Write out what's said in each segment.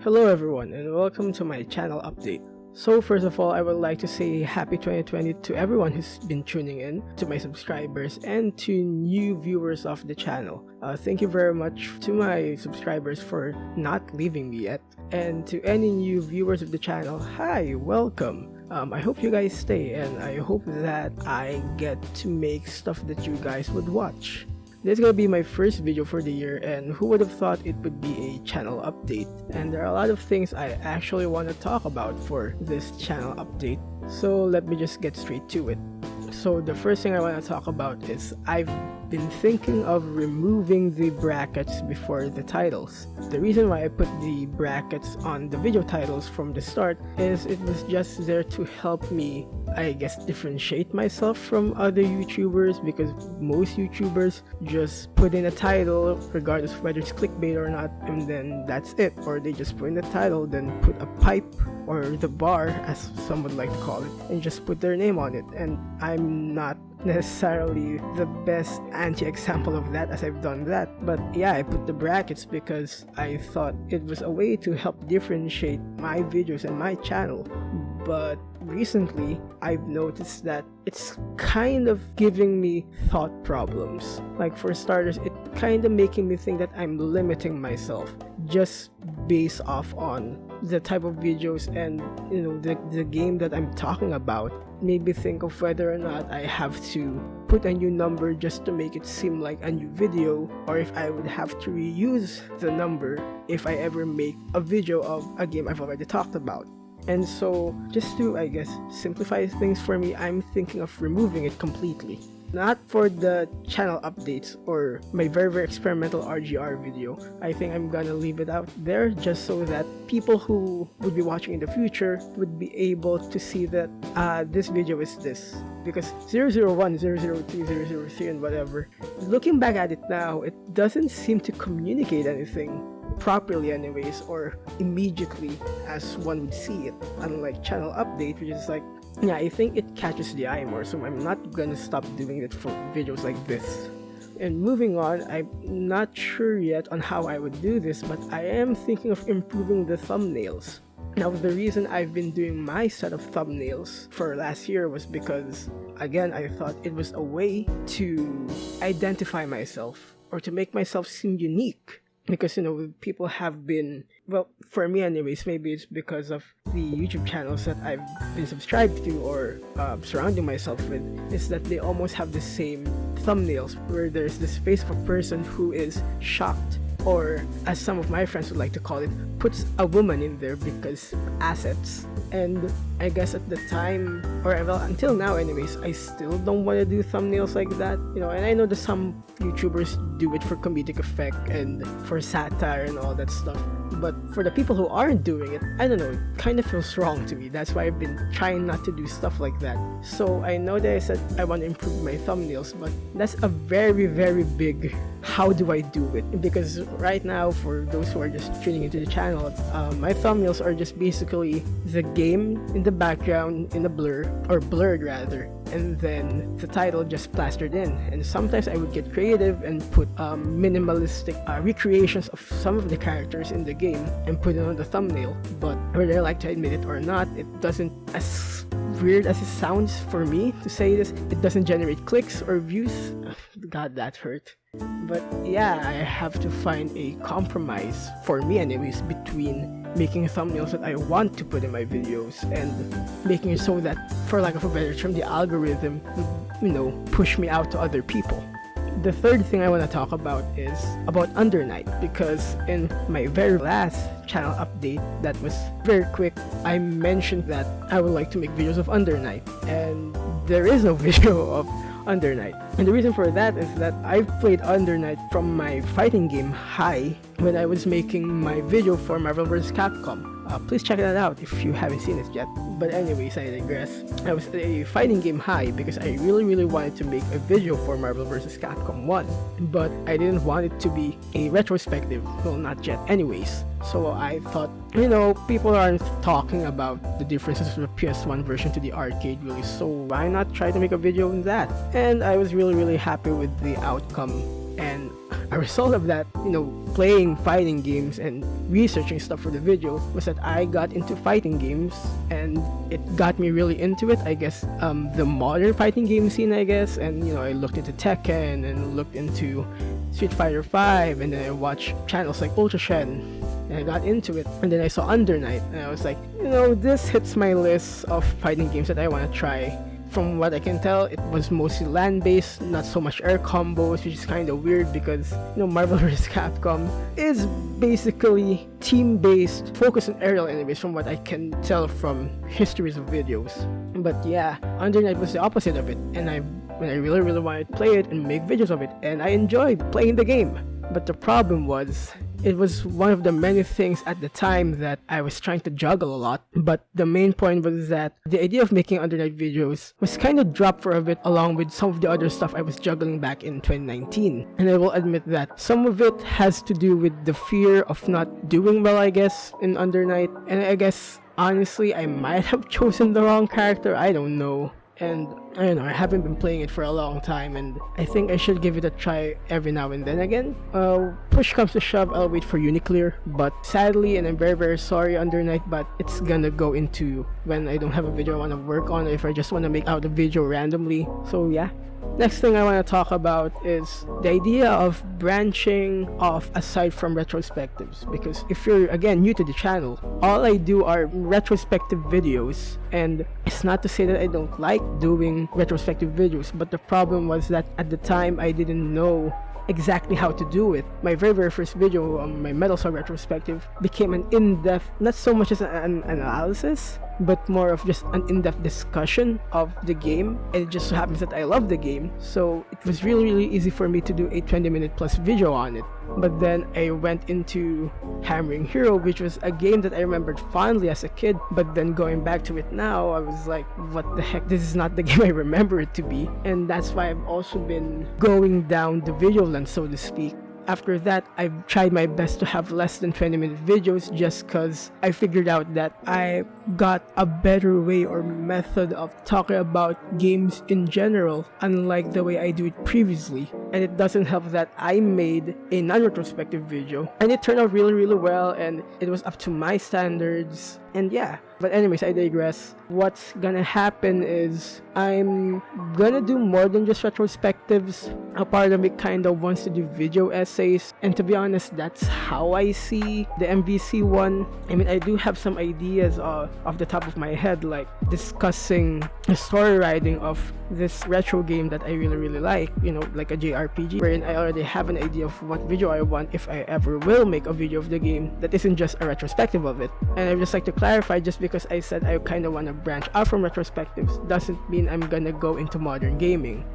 Hello everyone and welcome to my channel update. So first of all, I would like to say happy 2020 to everyone who's been tuning in, to my subscribers, and to new viewers of the channel. Thank you very much to my subscribers for not leaving me yet. And to any new viewers of the channel, hi, welcome. I hope you guys stay, and I hope that I get to make stuff that you guys would watch. This is gonna be my first video for the year, and who would have thought it would be a channel update. And there are a lot of things I actually want to talk about for this channel update, so let me just get straight to it. So the first thing I want to talk about is I've been thinking of removing the brackets before the titles. The reason why I put the brackets on the video titles from the start is it was just there to help me, I guess, differentiate myself from other YouTubers, because most YouTubers just put in a title regardless of whether it's clickbait or not, and then that's it. Or they just put in the title, then put a pipe or the bar, as some would like to call it, and just put their name on it. And I'm not necessarily the best anti-example of that, as I've done that, but yeah, I put the brackets because I thought it was a way to help differentiate my videos and my channel. But recently I've noticed that it's kind of giving me thought problems. Like, for starters, it kind of making me think that I'm limiting myself just based off on the type of videos and the game that I'm talking about. Maybe think of whether or not I have to put a new number just to make it seem like a new video, or if I would have to reuse the number if I ever make a video of a game I've already talked about. And so, just to, I guess, simplify things for me, I'm thinking of removing it completely. Not for the channel updates or my very experimental RGR video. I think I'm gonna leave it out there just so that people who would be watching in the future would be able to see that this video is this. Because 001, 002, 003 and whatever, looking back at it now, it doesn't seem to communicate anything properly anyways, or immediately as one would see it, unlike channel update, which is like, yeah, I think it catches the eye more, so I'm not gonna stop doing it for videos like this. And moving on, I'm not sure yet on how I would do this, but I am thinking of improving the thumbnails. Now, the reason I've been doing my set of thumbnails for last year was because, again, I thought it was a way to identify myself, or to make myself seem unique. Because, people have been, well, for me anyways, maybe it's because of the YouTube channels that I've been subscribed to or surrounding myself with, is that they almost have the same thumbnails, where there's this face of a person who is shocked, or as some of my friends would like to call it, puts a woman in there because assets. And I guess at the time, or well, until now anyways, I still don't want to do thumbnails like that, and I know that some YouTubers do it for comedic effect and for satire and all that stuff, but for the people who aren't doing it, I don't know, it kind of feels wrong to me. That's why I've been trying not to do stuff like that. So I know that I said I want to improve my thumbnails, but that's a very big how do I do it, because right now, for those who are just tuning into the channel, my thumbnails are just basically the game in the background in a blur, or blurred rather, and then the title just plastered in. And sometimes I would get creative and put minimalistic recreations of some of the characters in the game and put it on the thumbnail. But whether I like to admit it or not, it doesn't, as weird as it sounds for me to say this, it doesn't generate clicks or views. God, that hurt. But yeah, I have to find a compromise, for me anyways, between making thumbnails that I want to put in my videos and making it so that, for lack of a better term, the algorithm would, push me out to other people. The third thing I want to talk about is about Under Night, because in my very last channel update that was very quick, I mentioned that I would like to make videos of Under Night, and there is no video of Under Night. And the reason for that is that I've played Under Night from my fighting game High when I was making my video for Marvel vs. Capcom. Please check that out if you haven't seen it yet. But anyways, I digress. I was a fighting game High because I really wanted to make a video for Marvel vs. Capcom 1, but I didn't want it to be a retrospective, well, not yet anyways. So I thought, people aren't talking about the differences from the PS1 version to the arcade release, so why not try to make a video on that? And I was really happy with the outcome And a result of that, playing fighting games and researching stuff for the video was that I got into fighting games, and it got me really into it, I guess, the modern fighting game scene, I guess. And I looked into Tekken and looked into Street Fighter 5, and then I watched channels like Ultrashen, and I got into it. And then I saw Under Night, and I was like, this hits my list of fighting games that I want to try. From what I can tell, it was mostly land-based, not so much air combos, which is kind of weird because, Marvel vs. Capcom is basically team-based, focused on aerial enemies from what I can tell from histories of videos. But yeah, Under Night was the opposite of it, and I really, really wanted to play it and make videos of it, and I enjoyed playing the game. But the problem was, it was one of the many things at the time that I was trying to juggle a lot. But the main point was that the idea of making Under Night videos was kind of dropped for a bit, along with some of the other stuff I was juggling back in 2019. And I will admit that some of it has to do with the fear of not doing well, I guess, in Under Night. And I guess, honestly, I might have chosen the wrong character, I don't know. And I don't know, I haven't been playing it for a long time, and I think I should give it a try every now and then again. Push comes to shove, I'll wait for Uniclear, but sadly, and I'm very, very sorry, Under Night, but it's gonna go into when I don't have a video I want to work on, or if I just want to make out a video randomly. So yeah. Next thing I want to talk about is the idea of branching off aside from retrospectives, because if you're again new to the channel, all I do are retrospective videos, and it's not to say that I don't like doing retrospective videos, but the problem was that at the time I didn't know exactly how to do it. My very, very first video, my Metal Slug retrospective, became an in-depth, not so much as an analysis, but more of just an in-depth discussion of the game. And it just so happens that I love the game, so it was really, really easy for me to do a 20-minute plus video on it. But then I went into Hammering Hero, which was a game that I remembered fondly as a kid, but then going back to it now, I was like, what the heck, this is not the game I remember it to be. And that's why I've also been going down the video lens, so to speak. After that, I've tried my best to have less than 20-minute videos, just cause I figured out that I got a better way or method of talking about games in general, unlike the way I do it previously. And it doesn't help that I made a non-retrospective video, and it turned out really, really well, and it was up to my standards. And yeah, but anyways, I digress. What's gonna happen is I'm gonna do more than just retrospectives. A part of me kind of wants to do video essays, and to be honest, that's how I see the MVC one. I mean, I do have some ideas off the top of my head, like discussing the story writing of this retro game that I really, really like, like a JRPG, wherein I already have an idea of what video I want if I ever will make a video of the game that isn't just a retrospective of it. And I'd just like to clarify, just because I said I kind of want to branch out from retrospectives doesn't mean I'm gonna go into modern gaming.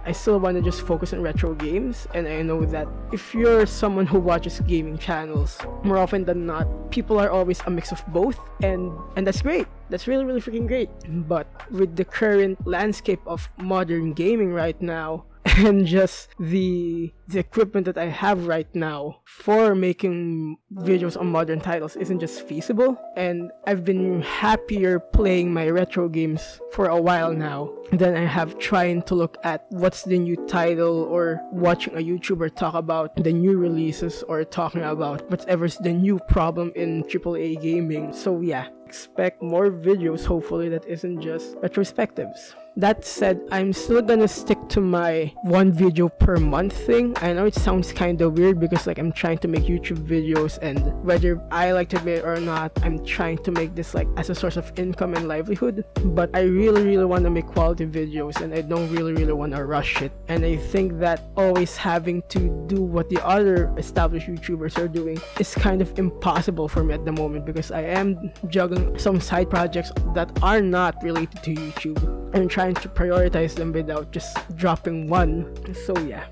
I still want to just focus on retro games, and I know that if you're someone who watches gaming channels, more often than not, people are always a mix of both, and that's great. That's really, really freaking great. But with the current landscape of modern gaming right now, and just the equipment that I have right now for making videos on modern titles isn't just feasible, and I've been happier playing my retro games for a while now than I have trying to look at what's the new title or watching a YouTuber talk about the new releases or talking about whatever's the new problem in AAA gaming. So yeah, expect more videos, hopefully, that isn't just retrospectives. That said, I'm still gonna stick to my one video per month thing. I know it sounds kind of weird because I'm trying to make YouTube videos, and whether I like to admit it or not, I'm trying to make this as a source of income and livelihood. But I really, really want to make quality videos, and I don't really, really want to rush it. And I think that always having to do what the other established YouTubers are doing is kind of impossible for me at the moment, because I am juggling some side projects that are not related to YouTube. I'm trying to prioritize them without just dropping one. So yeah.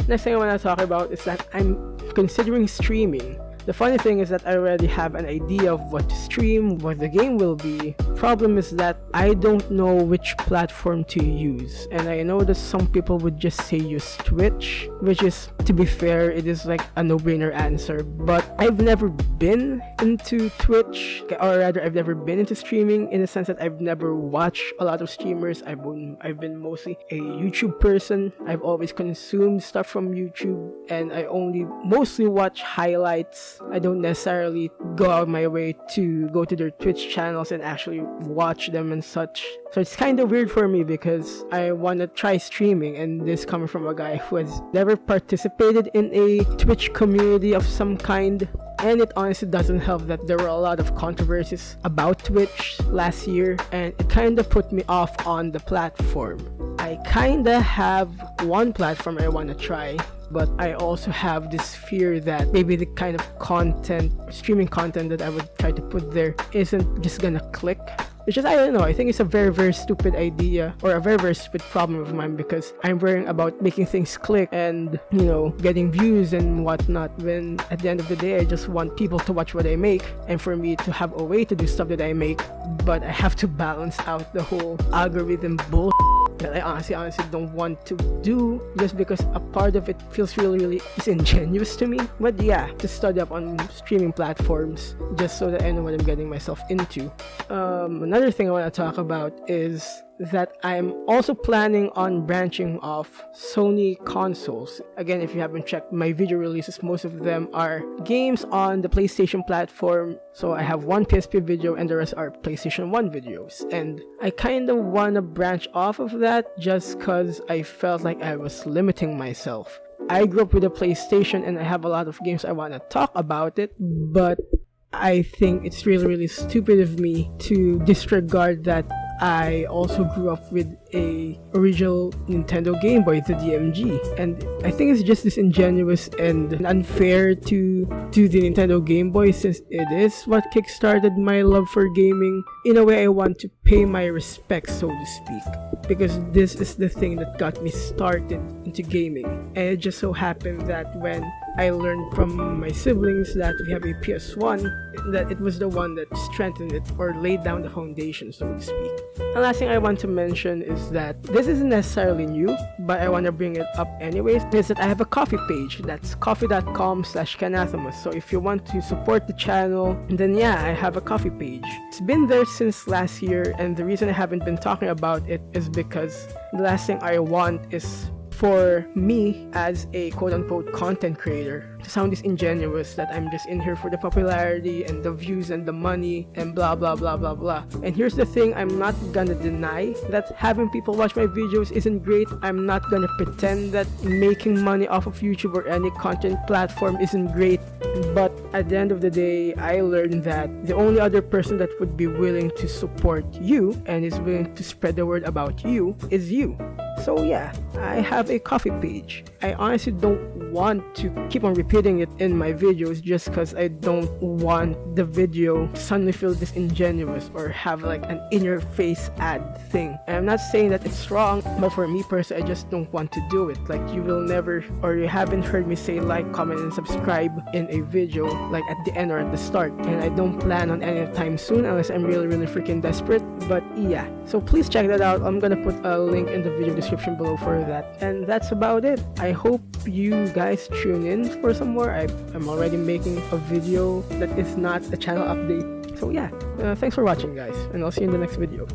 Next thing I want to talk about is that I'm considering streaming. The funny thing is that I already have an idea of what to stream, what the game will be. Problem is that I don't know which platform to use, and I know that some people would just say use Twitch, which is to be fair, it is like a no-brainer answer, but I've never been into Twitch, or rather I've never been into streaming, in the sense that I've never watched a lot of streamers. I've been mostly a YouTube person. I've always consumed stuff from YouTube, and I only mostly watch highlights. I don't necessarily go out my way to go to their Twitch channels and actually watch them and such. So it's kind of weird for me because I want to try streaming, and this coming from a guy who has never participated in a Twitch community of some kind. And it honestly doesn't help that there were a lot of controversies about Twitch last year, and it kind of put me off on the platform. I kind of have one platform I want to try, but I also have this fear that maybe the kind of content, streaming content that I would try to put there isn't just gonna click. It's just, I don't know, I think it's a very, very stupid idea, or a very, very stupid problem of mine, because I'm worrying about making things click and, you know, getting views and whatnot, when at the end of the day, I just want people to watch what I make, and for me to have a way to do stuff that I make, but I have to balance out the whole algorithm bull that I honestly don't want to do, just because a part of it feels really disingenuous to me. But yeah, to study up on streaming platforms just so that I know what I'm getting myself into. Another thing I want to talk about is that I'm also planning on branching off Sony consoles. Again, if you haven't checked my video releases, most of them are games on the PlayStation platform. So I have one PSP video and the rest are PlayStation 1 videos. And I kind of want to branch off of that just because I felt like I was limiting myself. I grew up with a PlayStation and I have a lot of games I want to talk about it, but I think it's really stupid of me to disregard that I also grew up with a original Nintendo Game Boy, the DMG, and I think it's just disingenuous and unfair to the Nintendo Game Boy, since it is what kickstarted my love for gaming. In a way, I want to pay my respects, so to speak, because this is the thing that got me started into gaming. And it just so happened that when I learned from my siblings that we have a PS1, that it was the one that strengthened it, or laid down the foundation, so to speak. The last thing I want to mention is that this isn't necessarily new, but I want to bring it up anyways, is that I have a coffee page. That's coffee.com/KenAthomos. So if you want to support the channel, then yeah, I have a coffee page. It's been there since last year, and the reason I haven't been talking about it is because the last thing I want is for me as a quote-unquote content creator to sound disingenuous, that I'm just in here for the popularity and the views and the money and blah blah blah blah blah. And here's the thing, I'm not gonna deny that having people watch my videos isn't great. I'm not gonna pretend that making money off of YouTube or any content platform isn't great. But at the end of the day, I learned that the only other person that would be willing to support you and is willing to spread the word about you is you. So yeah, I have a coffee page. I honestly don't want to keep on repeating it in my videos just because I don't want the video to suddenly feel disingenuous or have like an in-your-face ad thing. And I'm not saying that it's wrong, but for me personally, I just don't want to do it. Like, you will never, or you haven't heard me say like, comment, and subscribe in a video like at the end or at the start. And I don't plan on any time soon unless I'm really freaking desperate. But yeah, so please check that out. I'm gonna put a link in the video description below for that. And that's about it. I hope you guys tune in for some more. I'm already making a video that is not a channel update. So yeah, thanks for watching guys, and I'll see you in the next video.